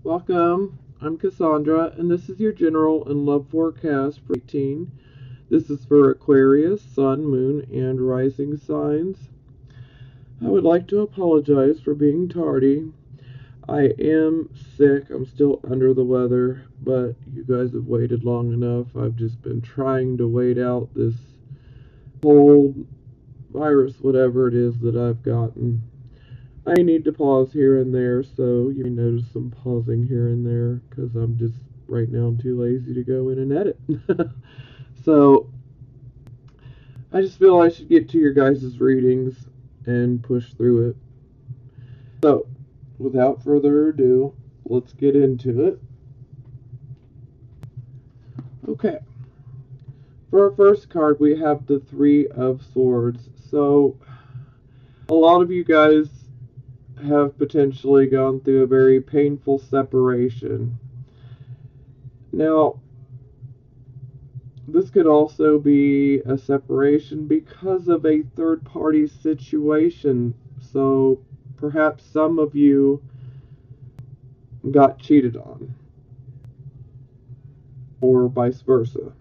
Welcome, I'm Cassandra, and this is your general and love forecast for 18. This is for Aquarius, Sun, Moon, and Rising signs. I would like to apologize for being tardy. I am sick, I'm still under the weather, but you guys have waited long enough. I've just been trying to wait out this whole virus, whatever it is that I've gotten. I need to pause here and there, so you may notice some pausing here and there because right now I'm too lazy to go in and edit. So I just feel I should get to your guys' readings and push through it. So without further ado, let's get into it. Okay. For our first card, we have the Three of Swords. So a lot of you guys have potentially gone through a very painful separation. Now, this could also be a separation because of a third party situation. So perhaps some of you got cheated on, or vice versa.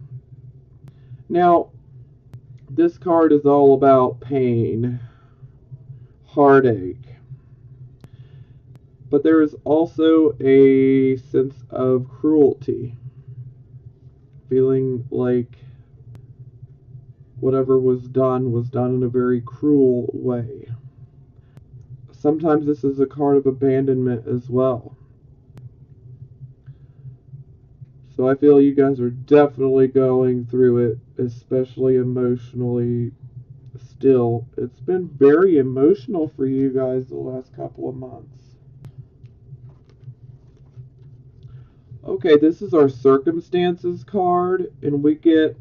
Now, this card is all about pain, heartache, but there is also a sense of cruelty, feeling like whatever was done in a very cruel way. Sometimes this is a card of abandonment as well. So I feel you guys are definitely going through it, especially emotionally still. It's been very emotional for you guys the last couple of months. Okay, this is our circumstances card, and we get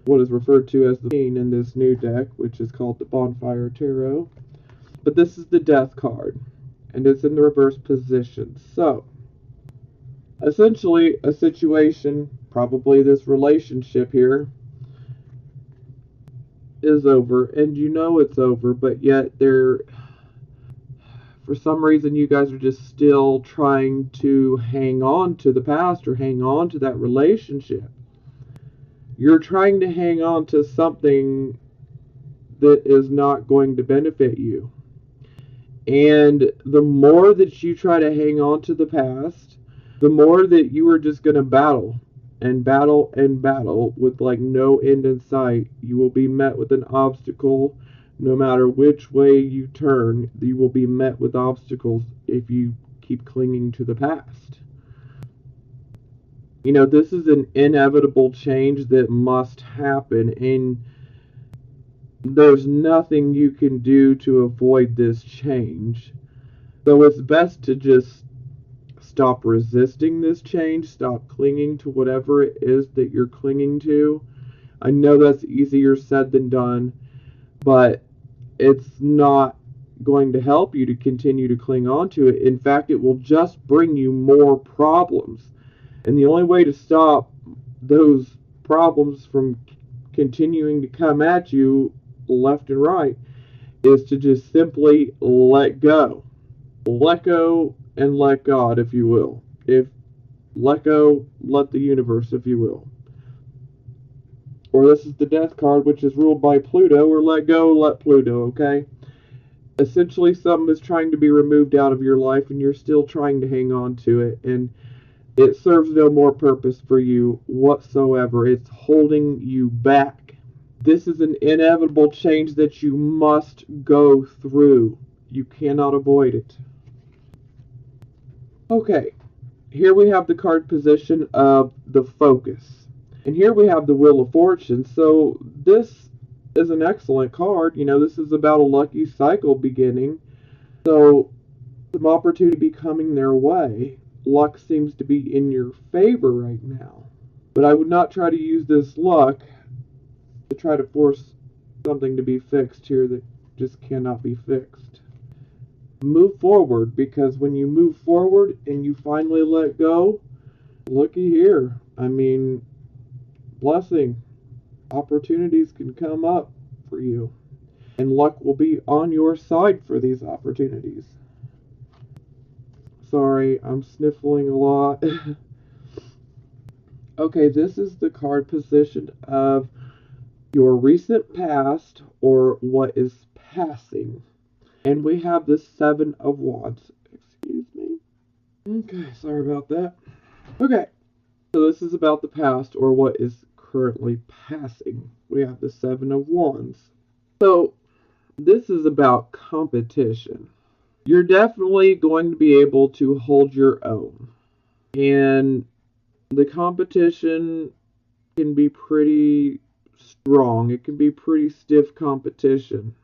what is referred to as the Queen in this new deck, which is called the Bonfire Tarot. But this is the Death card, and it's in the reverse position. So, essentially, a situation, probably this relationship here, is over, and you know it's over, but yet for some reason, you guys are just still trying to hang on to the past or hang on to that relationship. You're trying to hang on to something that is not going to benefit you. And the more that you try to hang on to the past, the more that you are just going to battle and battle and battle with like no end in sight. You will be met with an obstacle. No matter which way you turn, you will be met with obstacles if you keep clinging to the past. You know, this is an inevitable change that must happen, and there's nothing you can do to avoid this change. So it's best to just stop resisting this change, stop clinging to whatever it is that you're clinging to. I know that's easier said than done, but it's not going to help you to continue to cling on to it. In fact, it will just bring you more problems. And the only way to stop those problems from continuing to come at you left and right is to just simply let go. Let go and let God, if you will. If let go, let the universe, if you will. Or this is the Death card, which is ruled by Pluto, or let go, let Pluto, okay? Essentially, something is trying to be removed out of your life, and you're still trying to hang on to it, and it serves no more purpose for you whatsoever. It's holding you back. This is an inevitable change that you must go through. You cannot avoid it. Okay, here we have the card position of the Focus. And here we have the Wheel of Fortune. So this is an excellent card. You know, this is about a lucky cycle beginning. So some opportunity coming their way. Luck seems to be in your favor right now. But I would not try to use this luck to try to force something to be fixed here that just cannot be fixed. Move forward, because when you move forward and you finally let go, looky here. I mean, blessing, opportunities can come up for you, and luck will be on your side for these opportunities. sorry, I'm sniffling a lot. Okay, this is the card position of your recent past or what is passing. And we have the Seven of Wands. Excuse me. Okay, sorry about that. Okay, so this is about the past or what is currently passing. We have the Seven of Wands. So this is about competition. You're definitely going to be able to hold your own. And the competition can be pretty strong. It can be pretty stiff competition.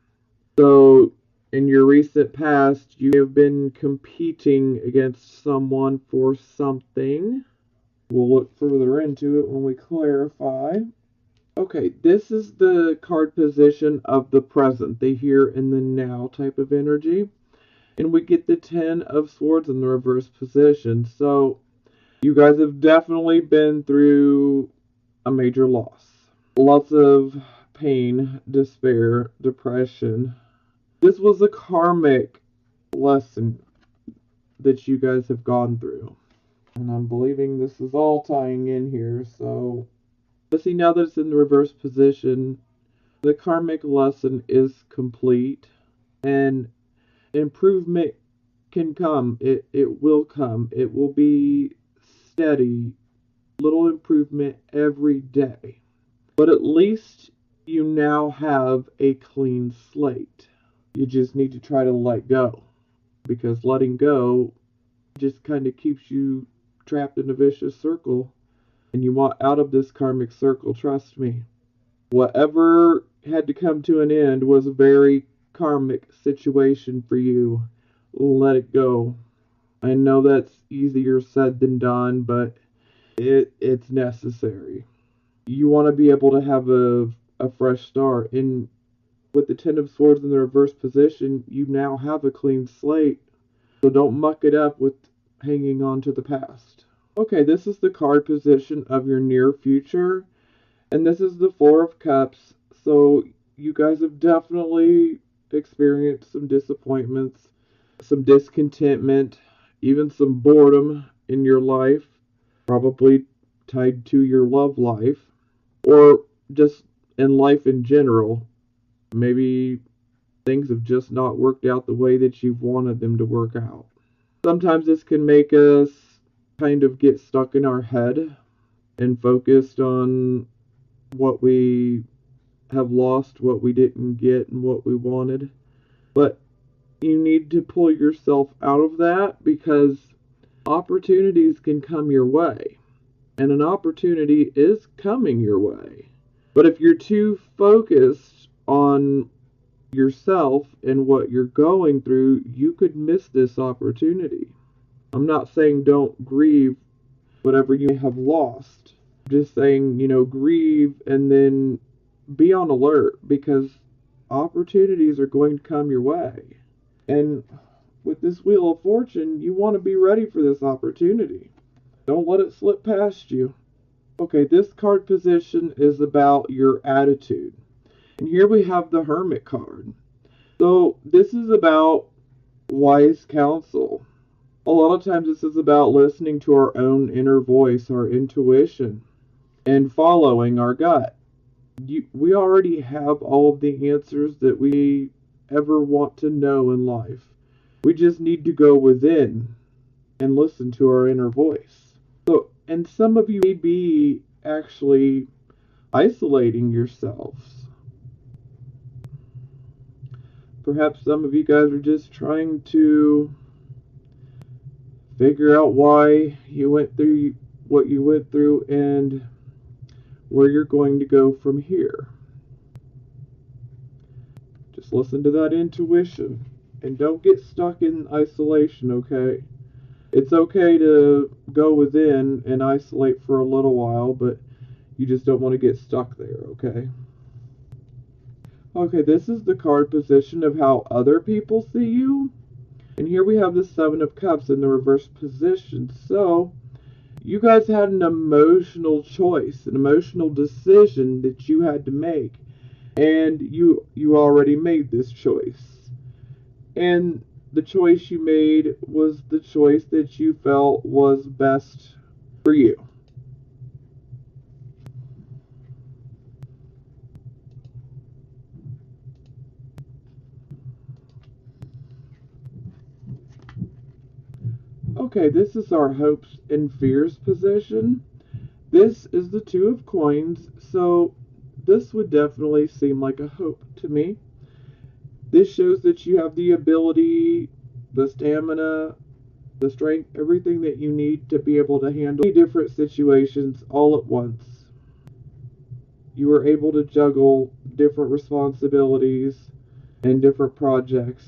So, in your recent past, you have been competing against someone for something. We'll look further into it when we clarify. Okay, this is the card position of the present, the here and the now type of energy. And we get the Ten of Swords in the reverse position. So, you guys have definitely been through a major loss. Lots of pain, despair, depression. This was a karmic lesson that you guys have gone through. And I'm believing this is all tying in here. So, but see, now that it's in the reverse position, the karmic lesson is complete. And improvement can come. It will come. It will be steady, little improvement every day. But at least you now have a clean slate. You just need to try to let go. Because letting go just kind of keeps you trapped in a vicious circle. And you want out of this karmic circle, trust me. Whatever had to come to an end was a very karmic situation for you. Let it go. I know that's easier said than done, but it's necessary. You want to be able to have a fresh start. And with the Ten of Swords in the reverse position, you now have a clean slate. So don't muck it up with hanging on to the past. Okay, this is the card position of your near future. And this is the Four of Cups. So you guys have definitely experienced some disappointments, some discontentment, even some boredom in your life, probably tied to your love life, or just in life in general. Maybe things have just not worked out the way that you've wanted them to work out. Sometimes this can make us kind of get stuck in our head and focused on what we have lost, what we didn't get, and what we wanted. But you need to pull yourself out of that because opportunities can come your way. And an opportunity is coming your way. But if you're too focused on yourself and what you're going through, you could miss this opportunity. I'm not saying don't grieve whatever you have lost. I'm just saying, grieve and then be on alert because opportunities are going to come your way. And with this Wheel of Fortune, you want to be ready for this opportunity. Don't let it slip past you. Okay, this card position is about your attitude. And here we have the Hermit card. So this is about wise counsel. A lot of times this is about listening to our own inner voice, our intuition, and following our gut. We already have all of the answers that we ever want to know in life. We just need to go within and listen to our inner voice. So, and some of you may be actually isolating yourselves. Perhaps some of you guys are just trying to figure out why you went through what you went through and where you're going to go from here. Just listen to that intuition and don't get stuck in isolation, okay? It's okay to go within and isolate for a little while, but you just don't want to get stuck there, okay? Okay, this is the card position of how other people see you. And here we have the Seven of Cups in the reverse position. So, you guys had an emotional choice, an emotional decision that you had to make. And you already made this choice. And the choice you made was the choice that you felt was best for you. Okay, this is our hopes and fears position. This is the Two of Coins, so this would definitely seem like a hope to me. This shows that you have the ability, the stamina, the strength, everything that you need to be able to handle many different situations all at once. You are able to juggle different responsibilities and different projects.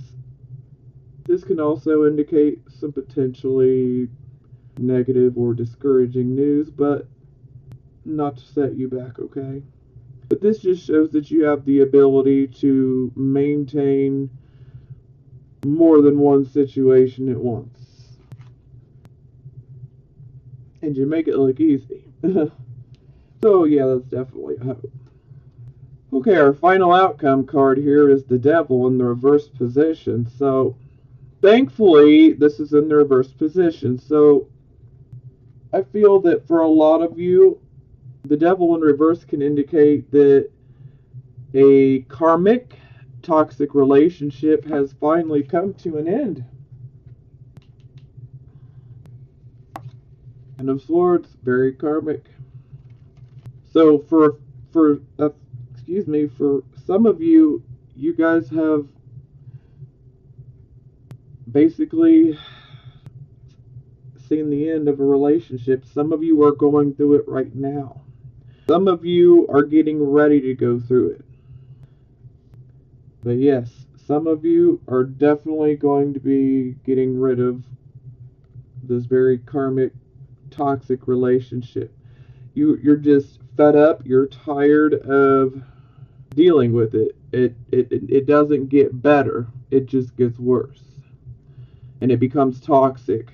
This can also indicate some potentially negative or discouraging news, but not to set you back, okay? But this just shows that you have the ability to maintain more than one situation at once. And you make it look easy. So, yeah, that's definitely a hope. Okay, our final outcome card here is the Devil in the reverse position. So, thankfully, this is in the reverse position. So, I feel that for a lot of you, the Devil in reverse can indicate that a karmic, toxic relationship has finally come to an end. And of Swords, very karmic. So for some of you, you guys have basically seen the end of a relationship. Some of you are going through it right now. Some of you are getting ready to go through it. But yes, some of you are definitely going to be getting rid of this very karmic, toxic relationship. You're just fed up. You're tired of dealing with it. It doesn't get better. It just gets worse. And it becomes toxic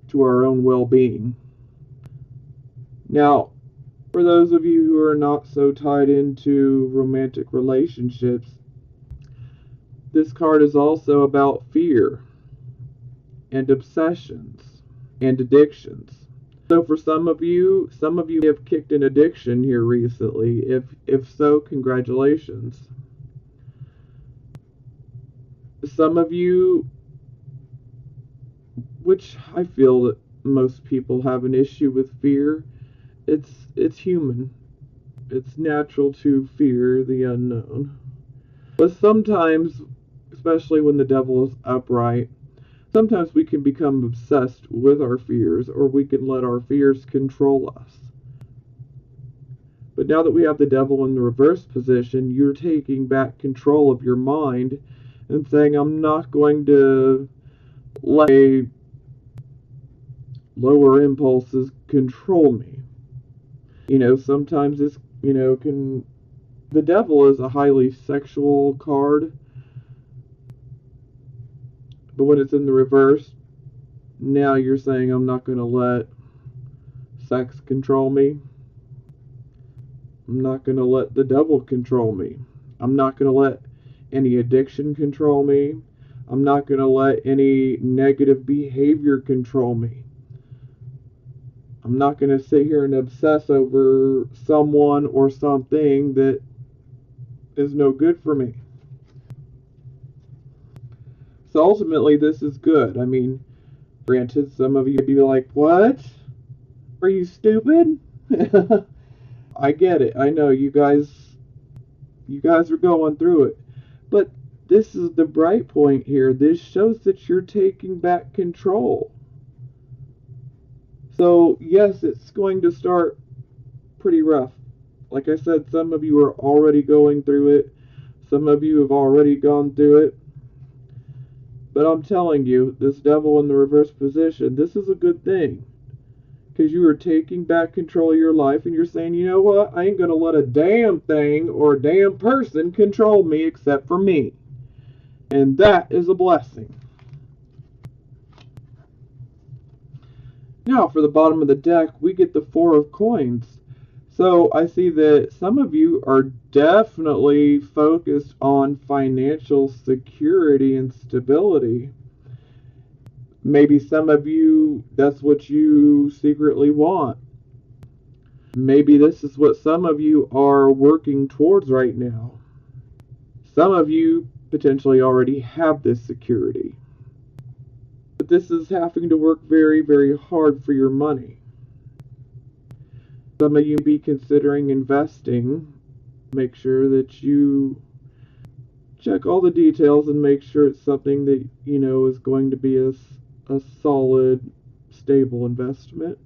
to our own well-being. Now, for those of you who are not so tied into romantic relationships, this card is also about fear and obsessions and addictions. So for some of you have kicked an addiction here recently. If so, congratulations. Some of you, which I feel that most people have an issue with fear, it's human. It's natural to fear the unknown. But sometimes, especially when the devil is upright, sometimes we can become obsessed with our fears, or we can let our fears control us. But now that we have the devil in the reverse position, you're taking back control of your mind and saying, I'm not going to let lower impulses control me. Sometimes this, the devil is a highly sexual card. But when it's in the reverse, now you're saying, I'm not going to let sex control me. I'm not going to let the devil control me. I'm not going to let any addiction control me. I'm not going to let any negative behavior control me. I'm not going to sit here and obsess over someone or something that is no good for me. So ultimately, this is good. I mean, granted, some of you may be like, what? Are you stupid? I get it. I know you guys are going through it. But this is the bright point here. This shows that you're taking back control. So, yes, it's going to start pretty rough. Like I said, some of you are already going through it. Some of you have already gone through it. But I'm telling you, this devil in the reverse position, this is a good thing. Because you are taking back control of your life and you're saying, you know what? I ain't going to let a damn thing or a damn person control me except for me. And that is a blessing. Now, for the bottom of the deck, we get the Four of Coins. So I see that some of you are definitely focused on financial security and stability. Maybe some of you, that's what you secretly want. Maybe this is what some of you are working towards right now. Some of you potentially already have this security. But this is having to work very, very hard for your money. Some of you may be considering investing. Make sure that you check all the details and make sure it's something that you know is going to be a solid, stable investment.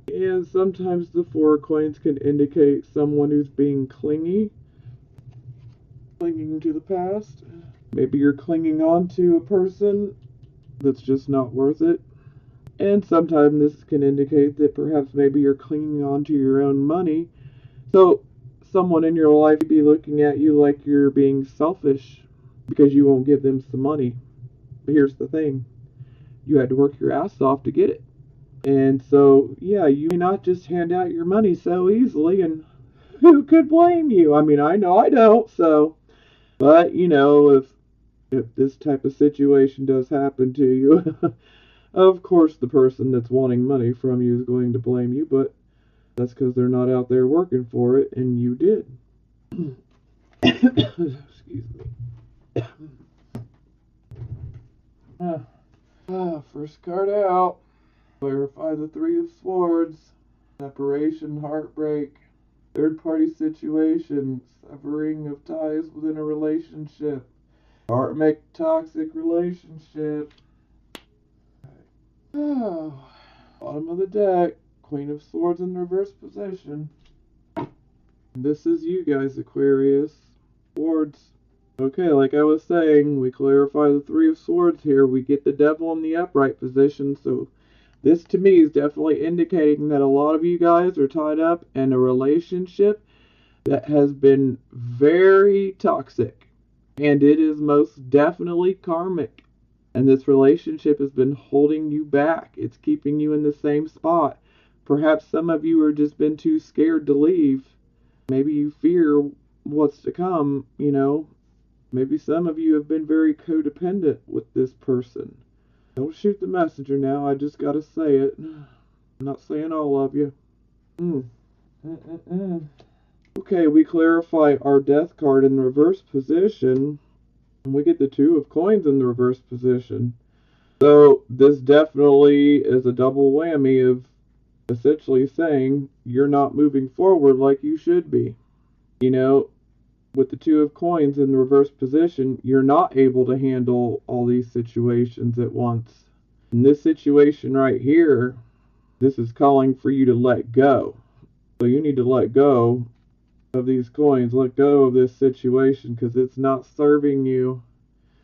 And sometimes the Four of Coins can indicate someone who's being clinging to the past. Maybe you're clinging on to a person that's just not worth it. And sometimes this can indicate that perhaps maybe you're clinging on to your own money. So someone in your life may be looking at you like you're being selfish because you won't give them some money. But here's the thing. You had to work your ass off to get it. And so, yeah, you may not just hand out your money so easily, and who could blame you? I mean, I know I don't, so. But, you know, if this type of situation does happen to you, of course the person that's wanting money from you is going to blame you, but that's because they're not out there working for it, and you did. Excuse me. First card out. Clarify the Three of Swords. Separation, heartbreak, third-party situation, severing of ties within a relationship, karmic toxic relationship. Oh, bottom of the deck, Queen of Swords in reverse position. This is you guys, Aquarius. Swords. Okay, like I was saying, we clarify the Three of Swords here. We get the Devil in the upright position, so this to me is definitely indicating that a lot of you guys are tied up in a relationship that has been very toxic. And it is most definitely karmic. And this relationship has been holding you back. It's keeping you in the same spot. Perhaps some of you have just been too scared to leave. Maybe you fear what's to come, you know. Maybe some of you have been very codependent with this person. Don't shoot the messenger now, I just gotta say it. I'm not saying all of you. Okay, we clarify our death card in the reverse position. And we get the Two of Coins in the reverse position. So this definitely is a double whammy of essentially saying you're not moving forward like you should be. You know, with the Two of Coins in the reverse position, you're not able to handle all these situations at once. In this situation right here, this is calling for you to let go. So you need to let go of these coins, let go of this situation, because it's not serving you.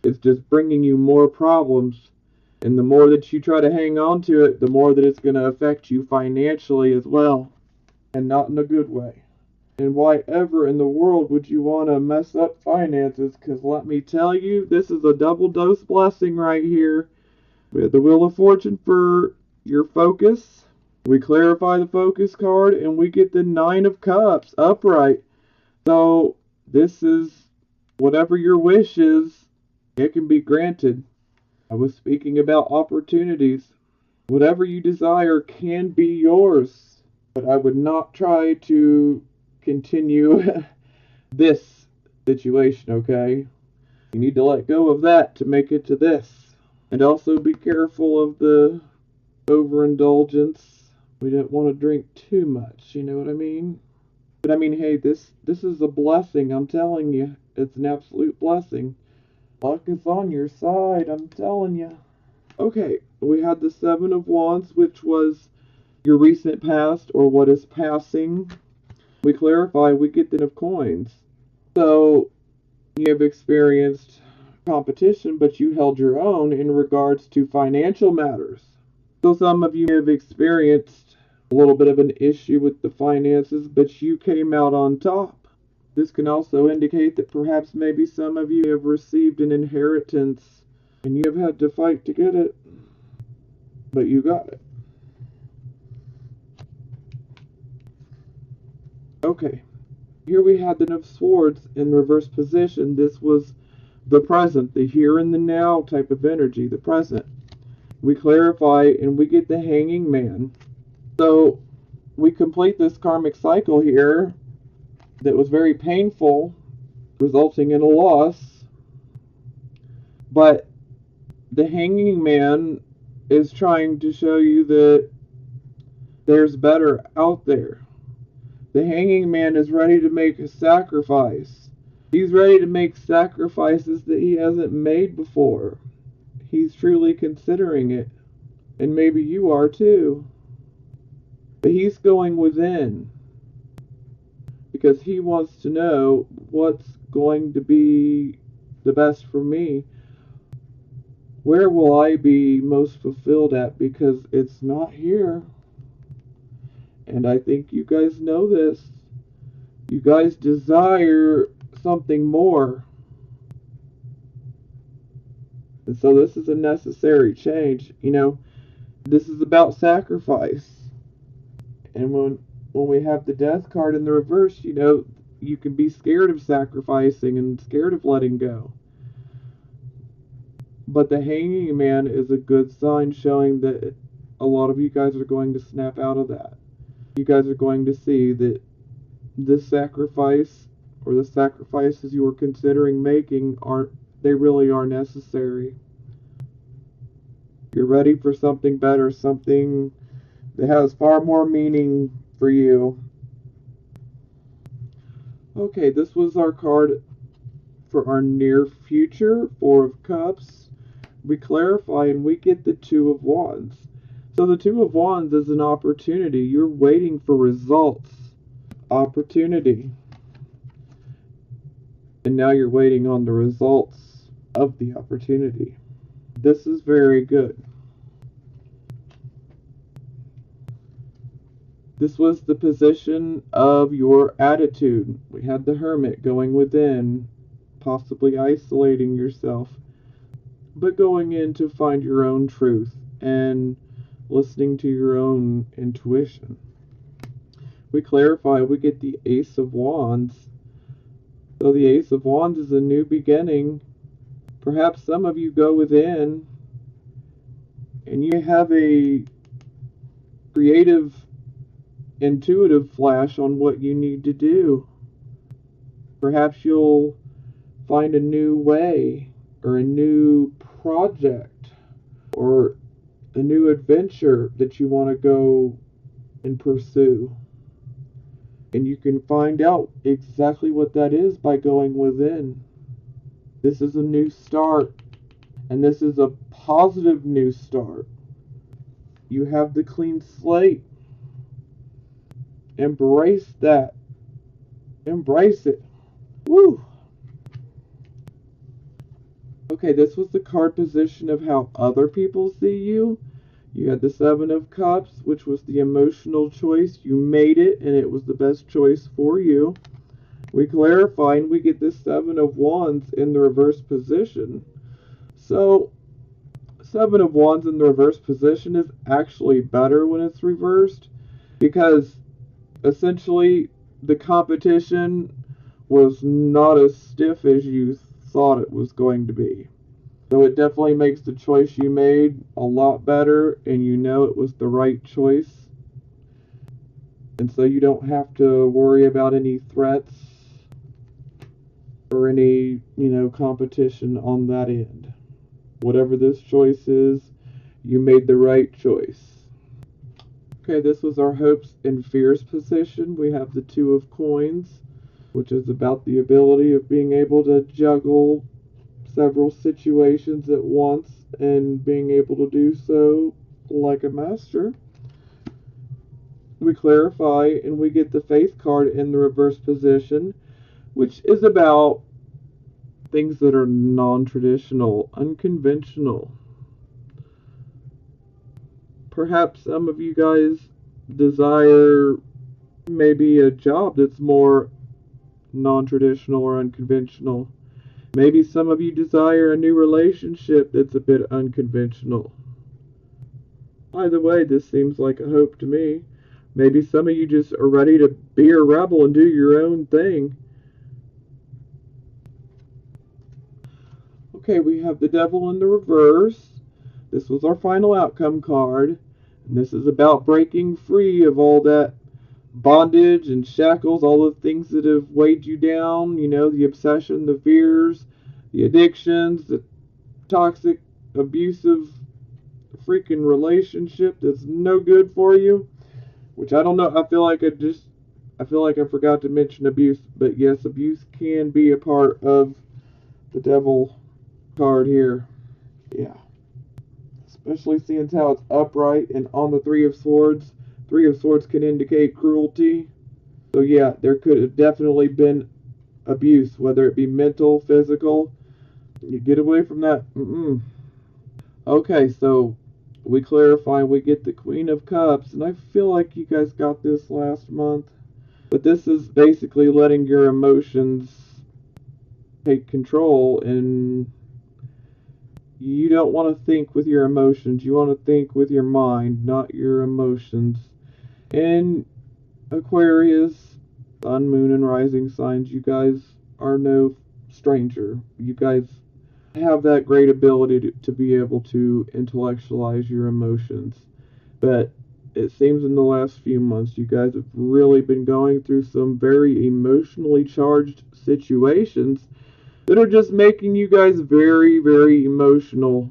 It's just bringing you more problems. And the more that you try to hang on to it, the more that it's going to affect you financially as well. And not in a good way. And why ever in the world would you want to mess up finances? Because let me tell you, this is a double dose blessing right here. We have the Wheel of Fortune for your focus. We clarify the focus card, and we get the Nine of Cups upright. So this is whatever your wish is, it can be granted. I was speaking about opportunities. Whatever you desire can be yours. But I would not try to continue this situation, okay? You need to let go of that to make it to this. And also be careful of the overindulgence. We don't want to drink too much, you know what I mean? But I mean, hey, this is a blessing, I'm telling you. It's an absolute blessing. Luck is on your side, I'm telling you. Okay, we had the Seven of Wands, which was your recent past or what is passing. We clarify, we get the Ten of Coins. So, you have experienced competition, but you held your own in regards to financial matters. So some of you have experienced a little bit of an issue with the finances, but you came out on top. This can also indicate that perhaps maybe some of you have received an inheritance and you have had to fight to get it, but you got it. Okay, Here we had the Ten of Swords in reverse position. This was the present, the here and the now type of energy, the present. We clarify and we get the Hanging Man. So we complete this karmic cycle here that was very painful, resulting in a loss. But the Hanging Man is trying to show you that there's better out there. The Hanging Man is ready to make a sacrifice. He's ready to make sacrifices that he hasn't made before. He's truly considering it. And maybe you are too. But he's going within. Because he wants to know what's going to be the best for me. Where will I be most fulfilled at? Because it's not here. And I think you guys know this. You guys desire something more. And so this is a necessary change. You know, this is about sacrifice. And when we have the Death card in the reverse, you know, you can be scared of sacrificing and scared of letting go. But the Hanging Man is a good sign showing that a lot of you guys are going to snap out of that. You guys are going to see that this sacrifice or the sacrifices you were considering making they really are necessary. You're ready for something better, something that has far more meaning for you. Okay, this was our card for our near future, Four of Cups. We clarify and we get the Two of Wands. So the Two of Wands is an opportunity. You're waiting for results. Opportunity. And now you're waiting on the results of the opportunity. This is very good. This was the position of your attitude. We had the Hermit going within, possibly isolating yourself, but going in to find your own truth and listening to your own intuition. We clarify, we get the Ace of Wands. So the Ace of Wands is a new beginning. Perhaps some of you go within and you have a creative, intuitive flash on what you need to do. Perhaps you'll find a new way or a new project or a new adventure that you want to go and pursue. And you can find out exactly what that is by going within. This is a new start. And this is a positive new start. You have the clean slate. Embrace that. Embrace it. Woo! Okay, this was the card position of how other people see you. You had the Seven of Cups, which was the emotional choice. You made it, and it was the best choice for you. We clarify, and we get this Seven of Wands in the reverse position. So, Seven of Wands in the reverse position is actually better when it's reversed, because essentially the competition was not as stiff as you thought it was going to be. So it definitely makes the choice you made a lot better, and you know it was the right choice. And so you don't have to worry about any threats or any, competition on that end. Whatever this choice is, you made the right choice. Okay, this was our hopes and fears position. We have the Two of Coins, which is about the ability of being able to juggle several situations at once and being able to do so like a master. We clarify and we get the Faith card in the reverse position, which is about things that are non-traditional, unconventional. Perhaps some of you guys desire maybe a job that's more non-traditional or unconventional. Maybe some of you desire a new relationship that's a bit unconventional. Either way, this seems like a hope to me. Maybe some of you just are ready to be a rebel and do your own thing. Okay, we have the Devil in the reverse. This was our final outcome card. And this is about breaking free of all that bondage and shackles, all the things that have weighed you down, the obsession, the fears, the addictions, the toxic, abusive, freaking relationship that's no good for you. Which I don't know. I feel like I forgot to mention abuse, but yes, abuse can be a part of the Devil card here. Yeah. Especially seeing how it's upright and on the Three of Swords. Three of Swords can indicate cruelty. So yeah, there could have definitely been abuse, whether it be mental, physical. You get away from that. Okay, so we clarify, we get the Queen of Cups, and I feel like you guys got this last month. But this is basically letting your emotions take control, and you don't want to think with your emotions. You want to think with your mind, not your emotions. And Aquarius, Sun, Moon, and Rising signs, you guys are no stranger. You guys have that great ability to be able to intellectualize your emotions. But it seems in the last few months you guys have really been going through some very emotionally charged situations that are just making you guys very, very emotional.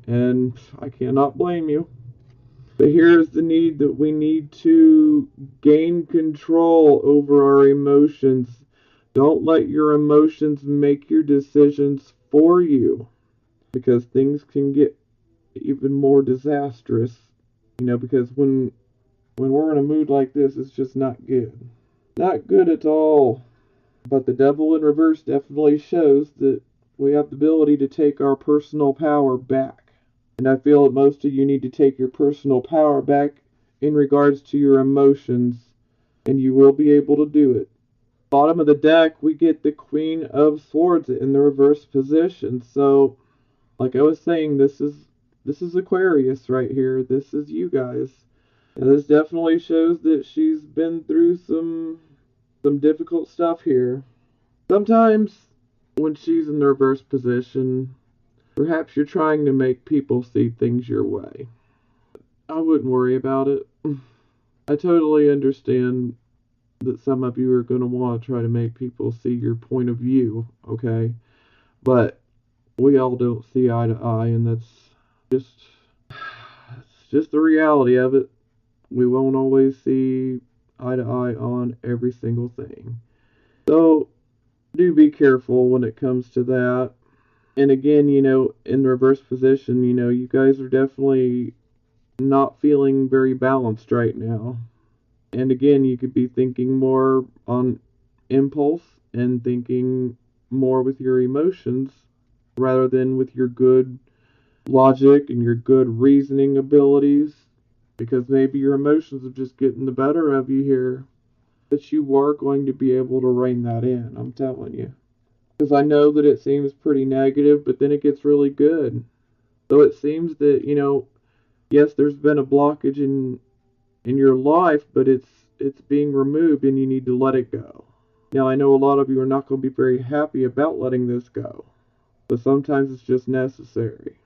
And I cannot blame you. But here's the need that we need to gain control over our emotions. Don't let your emotions make your decisions for you, because things can get even more disastrous. Because when we're in a mood like this, it's just not good. Not good at all. But the Devil in reverse definitely shows that we have the ability to take our personal power back. And I feel that most of you need to take your personal power back in regards to your emotions, and you will be able to do it. Bottom of the deck, we get the Queen of Swords in the reverse position. So, like I was saying, this is Aquarius right here. This is you guys. And this definitely shows that she's been through some difficult stuff here. Sometimes when she's in the reverse position, perhaps you're trying to make people see things your way. I wouldn't worry about it. I totally understand that some of you are going to want to try to make people see your point of view, okay? But we all don't see eye to eye, and just it's just the reality of it. We won't always see eye to eye on every single thing. So do be careful when it comes to that. And again, in the reverse position, you guys are definitely not feeling very balanced right now. And again, you could be thinking more on impulse and thinking more with your emotions rather than with your good logic and your good reasoning abilities, because maybe your emotions are just getting the better of you here. But you are going to be able to rein that in, I'm telling you. Because I know that it seems pretty negative, but then it gets really good. So it seems that, yes, there's been a blockage in your life, but it's being removed and you need to let it go. Now, I know a lot of you are not going to be very happy about letting this go, but sometimes it's just necessary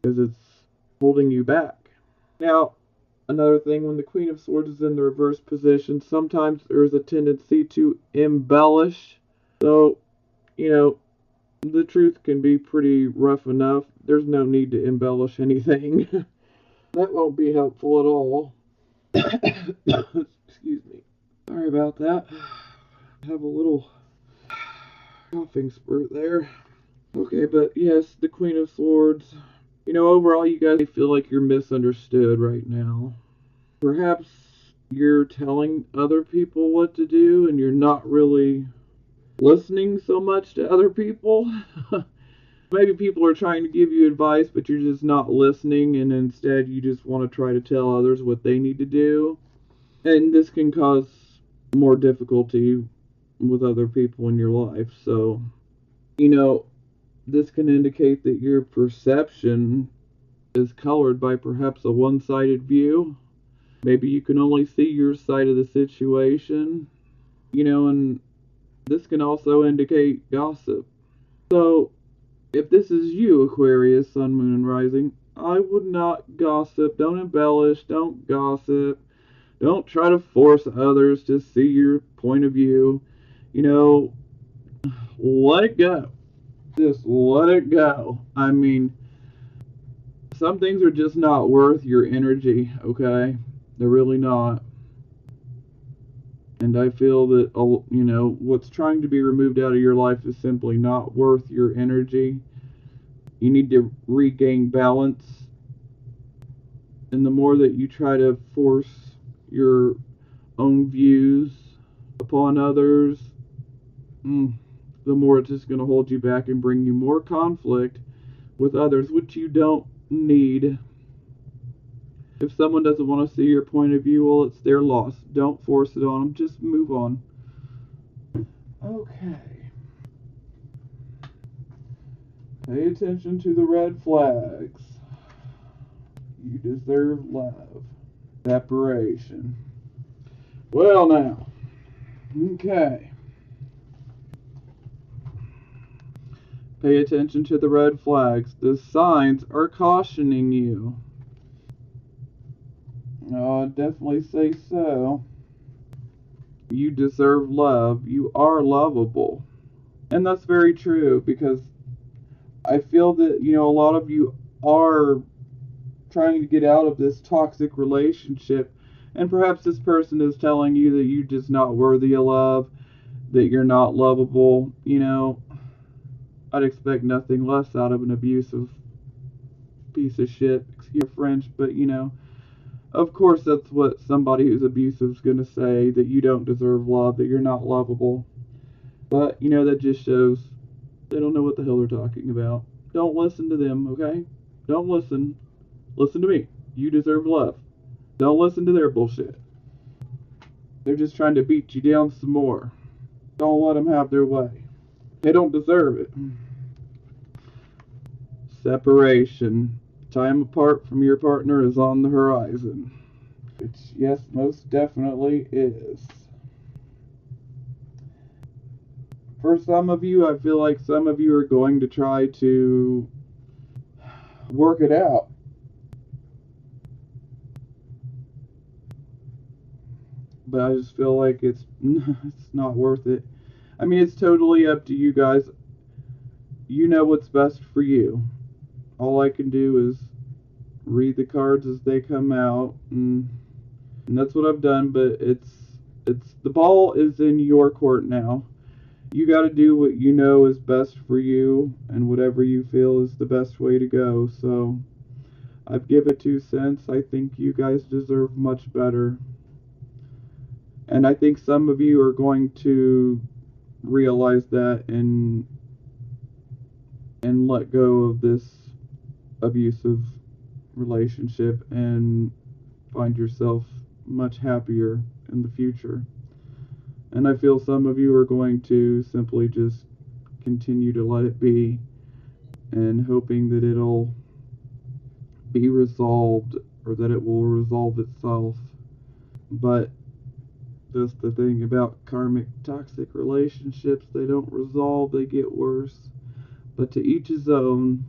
because it's holding you back. Now, another thing, when the Queen of Swords is in the reverse position, sometimes there is a tendency to embellish. So, the truth can be pretty rough enough. There's no need to embellish anything. That won't be helpful at all. Excuse me. Sorry about that. I have a little coughing spurt there. Okay, but yes, the Queen of Swords. Overall, you guys feel like you're misunderstood right now. Perhaps you're telling other people what to do and you're not really listening so much to other people. Maybe people are trying to give you advice, but you're just not listening, and instead you just want to try to tell others what they need to do. And this can cause more difficulty with other people in your life. So, this can indicate that your perception is colored by perhaps a one-sided view. Maybe you can only see your side of the situation, and this can also indicate gossip. So, if this is you, Aquarius, Sun, Moon, and Rising, I would not gossip. Don't embellish. Don't gossip. Don't try to force others to see your point of view. You know, let it go. Just let it go. I mean, some things are just not worth your energy, okay? They're really not. And I feel that, what's trying to be removed out of your life is simply not worth your energy. You need to regain balance. And the more that you try to force your own views upon others, the more it's just going to hold you back and bring you more conflict with others, which you don't need. If someone doesn't want to see your point of view, well, it's their loss. Don't force it on them. Just move on. Okay. Pay attention to the red flags. You deserve love. Separation. Well, now. Okay. Pay attention to the red flags. The signs are cautioning you. Oh, I'd definitely say so. You deserve love. You are lovable. And that's very true, because I feel that, a lot of you are trying to get out of this toxic relationship, and perhaps this person is telling you that you're just not worthy of love, that you're not lovable. I'd expect nothing less out of an abusive piece of shit. Excuse my French, but of course that's what somebody who's abusive is going to say, that you don't deserve love, that you're not lovable. But, that just shows they don't know what the hell they're talking about. Don't listen to them, okay? Don't listen. Listen to me. You deserve love. Don't listen to their bullshit. They're just trying to beat you down some more. Don't let them have their way. They don't deserve it. Separation. Time apart from your partner is on the horizon. Which, yes, most definitely is. For some of you, I feel like some of you are going to try to work it out. But I just feel like it's not worth it. I mean, it's totally up to you guys. You know what's best for you. All I can do is read the cards as they come out, and that's what I've done. But it's the ball is in your court now. You got to do what you know is best for you, and whatever you feel is the best way to go. So I've given 2 cents. I think you guys deserve much better. And I think some of you are going to realize that and let go of this abusive relationship and find yourself much happier in the future. And I feel some of you are going to simply just continue to let it be, and hoping that it'll be resolved, or that it will resolve itself. But that's the thing about karmic toxic relationships. They don't resolve, they get worse. But to each his own.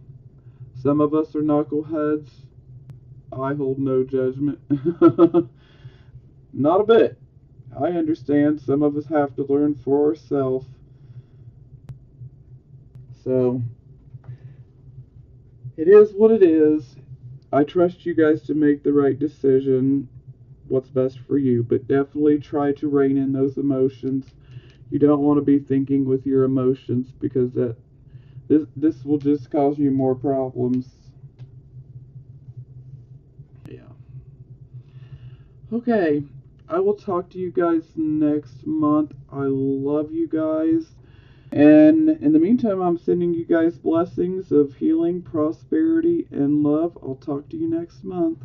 Some of us are knuckleheads. I hold no judgment. Not a bit. I understand some of us have to learn for ourselves. So, it is what it is. I trust you guys to make the right decision, what's best for you, but definitely try to rein in those emotions. You don't want to be thinking with your emotions, because this will just cause you more problems. Yeah. Okay, I will talk to you guys next month. I love you guys. And in the meantime, I'm sending you guys blessings of healing, prosperity, and love. I'll talk to you next month.